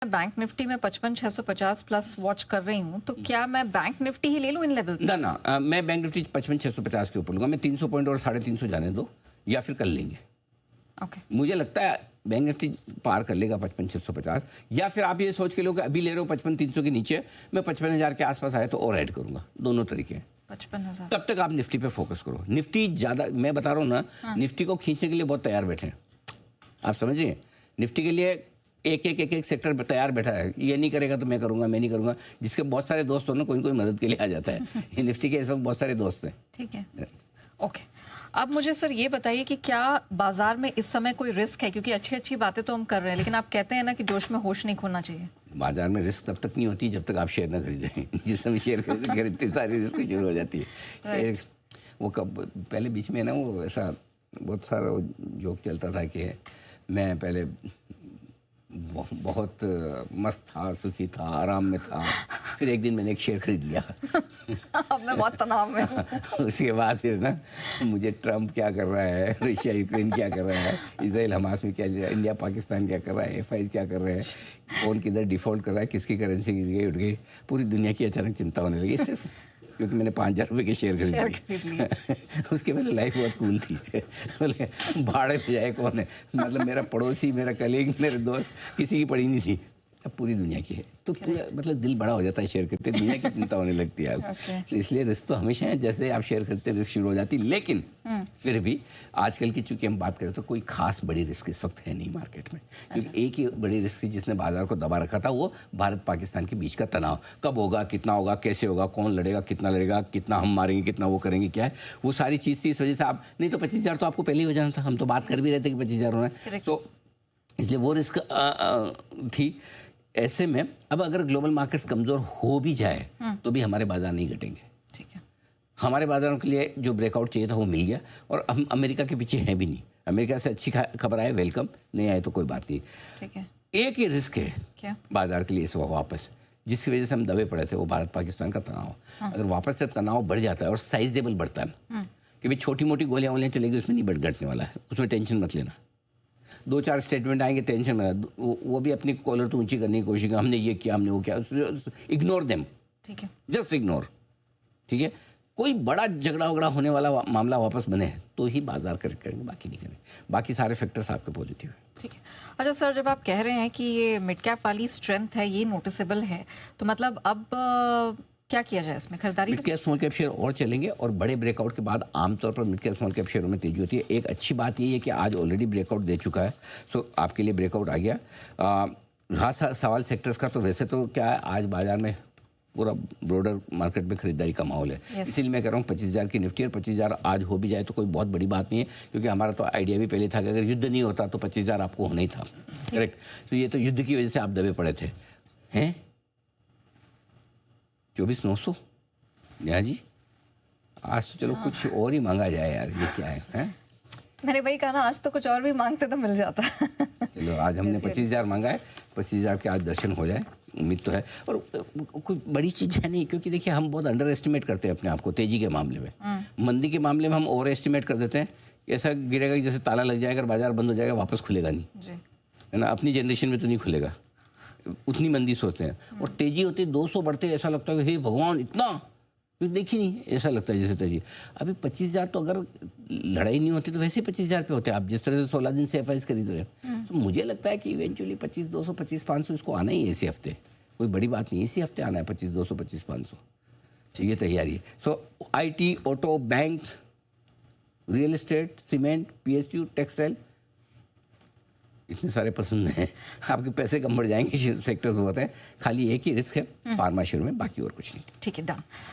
मैं bank Nifty में 55,650 plus watch कर रही हूँ, तो क्या मैं बैंक निफ्टी ही ले लूँ इन लेवल पे? ना मैं बैंक निफ्टी 55,650 के ऊपर लूँगा। मैं 300 पॉइंट और 350 जाने दो, या फिर कर लेंगे। ओके। मुझे लगता है बैंक निफ्टी पार कर लेगा 55,650, या फिर आप ये सोच के लो कि अभी ले रहे हो 55,300 के नीचे, मैं 55,000 के आसपास आए तो और ऐड करूँगा। दोनों तरीके। 55,000। तब तक आप निफ्टी पे फोकस करो। निफ्टी ज़्यादा, मैं बता रहा हूँ ना, निफ्टी को खींचने के लिए बहुत तैयार बैठे हैं। आप समझिए, निफ्टी के लिए एक सेक्टर तैयार बैठा है। ये नहीं करेगा तो मैं करूँगा, मैं नहीं करूँगा। जिसके बहुत सारे दोस्त हो ना, कोई मदद के लिए आ जाता है। ये निफ्टी के इस वक्त बहुत सारे दोस्त हैं। ठीक है, ओके। अब मुझे सर ये बताइए कि क्या बाजार में इस समय कोई रिस्क है? क्योंकि अच्छी अच्छी बातें तो हम कर रहे हैं, लेकिन आप कहते हैं ना कि जोश में होश नहीं खोना चाहिए। बाजार में रिस्क तब तक नहीं होती जब तक आप शेयर ना खरीदें। जिस समय शेयर खरीदते सारी रिस्क शुरू हो जाती है। वो कब पहले बीच में ना, वो ऐसा बहुत सारा जोक चलता था कि मैं पहले बहुत मस्त था, सुखी था, आराम में था, फिर एक दिन मैंने एक शेयर खरीद लिया। अब मैं बहुत तनाव में हूँ। उसके बाद फिर ना, मुझे ट्रम्प क्या कर रहा है, रशिया यूक्रेन क्या कर रहा है, इजराइल हमास में क्या चल रहा है, इंडिया पाकिस्तान क्या कर रहा है, एफआईज क्या कर रहे हैं, कौन किधर डिफॉल्ट कर रहा है, किसकी करेंसी गिर गई, उठ गई, पूरी दुनिया की अचानक चिंता होने लगी सिर्फ क्योंकि मैंने 5,000 रुपये के शेयर खरीद लिए। उसके पहले लाइफ बहुत कूल थी। बोले भाड़े में जाए कौन है, मतलब मेरा पड़ोसी, मेरा कलीग, मेरे दोस्त, किसी की पड़ी नहीं थी। अब पूरी दुनिया की है, तो पूरा मतलब दिल बड़ा हो जाता है शेयर करते, दुनिया की चिंता होने लगती है। तो इसलिए रिस्क तो हमेशा है, जैसे आप शेयर करते रिस्क शुरू हो जाती है। लेकिन फिर भी आजकल की चूंकि हम बात करें तो कोई खास बड़ी रिस्क इस वक्त है नहीं मार्केट में, क्योंकि एक ही बड़ी रिस्क थी जिसने बाजार को दबा रखा था, वो भारत पाकिस्तान के बीच का तनाव। कब होगा, कितना होगा, कैसे होगा, कौन लड़ेगा, कितना हम मारेंगे, कितना वो करेंगे, क्या है, वो सारी चीज़ थी। इस वजह से आप नहीं तो 25,000 तो आपको पहले ही हो जाना था। हम तो बात कर भी रहे थे कि 25,000 होना है, तो इसलिए वो रिस्क थी। ऐसे में अब अगर ग्लोबल मार्केट्स कमज़ोर हो भी जाए तो भी हमारे बाजार नहीं घटेंगे। ठीक है, हमारे बाजारों के लिए जो ब्रेकआउट चाहिए था वो मिल गया, और हम अमेरिका के पीछे हैं भी नहीं। अमेरिका से अच्छी खबर आए वेलकम, नहीं आए तो कोई बात नहीं। ठीक है, एक ही रिस्क है क्या बाजार के लिए इस वक्त वापस, जिसकी वजह से हम दबे पड़े थे, वो भारत पाकिस्तान का तनाव। अगर वापस से तनाव बढ़ जाता है और साइजेबल बढ़ता है कि भाई छोटी मोटी गोलियां वोलियां चलेगी, उसमें नहीं घटने वाला है, उसमें टेंशन मत लेना। 2-4 स्टेटमेंट आएंगे, टेंशन में वो भी अपनी कॉलर तो ऊंची करने की कोशिश, हमने ये किया, हमने वो किया, इग्नोर देम। ठीक है, जस्ट इग्नोर। ठीक है, कोई बड़ा झगड़ा वगड़ा होने वाला मामला वापस बने तो ही बाजार करेंगे, बाकी नहीं करेंगे। बाकी सारे फैक्टर्स आपके पॉजिटिव है। ठीक है। अच्छा सर, जब आप कह रहे हैं कि ये मिड कैप वाली स्ट्रेंथ है, ये नोटिसेबल है, तो मतलब अब क्या किया जाए इसमें? खरीदारी? Mid cap small cap share और चलेंगे, और बड़े ब्रेकआउट के बाद आमतौर पर मिड कैप स्मॉल कैप शेयरों में तेजी होती है। एक अच्छी बात ये है कि आज ऑलरेडी ब्रेकआउट दे चुका है, सो आपके लिए ब्रेकआउट आ गया। रहा सवाल सेक्टर्स का, तो वैसे तो क्या है, आज बाजार में पूरा ब्रॉडर मार्केट में खरीदारी का माहौल है। इसीलिए मैं कह रहा हूँ 25,000 की निफ्टी, और 25,000 आज हो भी जाए तो कोई बहुत बड़ी बात नहीं है, क्योंकि हमारा तो आइडिया भी पहले था कि अगर युद्ध नहीं होता तो 25,000 आपको होना ही था। करेक्ट, तो ये तो युद्ध की वजह से आप दबे पड़े थे। हैं 24,900 नेहा जी, आज तो चलो कुछ और ही मांगा जाए यार, ये क्या है? मैंने वही कहा ना, आज तो कुछ और भी मांगते तो मिल जाता। चलो आज हमने 25,000 मांगा है, 25,000 के आज दर्शन हो जाए, उम्मीद तो है। और कोई बड़ी चीज़ है नहीं, क्योंकि देखिए हम बहुत अंडर एस्टिमेट करते हैं अपने आप को तेजी के मामले में। मंदी के मामले में हम ओवर एस्टिमेट कर देते हैं, ऐसा गिरेगा कि जैसे ताला लग जाएगा, बाजार बंद हो जाएगा, वापस खुलेगा नहीं, है ना। अपनी जनरेशन में तो नहीं खुलेगा, उतनी मंदी सोचते हैं। और तेजी होती है 200 बढ़ते, ऐसा लगता है कि हे भगवान इतना देखी नहीं, ऐसा लगता है जैसे तेजी। अभी 25,000 तो अगर लड़ाई नहीं होती तो वैसे 25,000 पे होते हैं। आप जिस तरह से 16 दिन से एफआईज खरीद रहे हैं, तो मुझे लगता है कि इवेंचुअली 25,200 25,500 इसको आना ही है इसी हफ्ते। कोई बड़ी बात नहीं, इसी हफ्ते आना है 25,200 25,500। तो ये तैयारी है। So IT, auto, bank, real estate, cement, PSU, textile, इतने सारे पसंद हैं। आपके पैसे कम बढ़ जाएंगे, सेक्टर्स बहुत हैं। खाली एक ही रिस्क है फार्मा शेयर में, बाकी और कुछ नहीं। ठीक है, डन।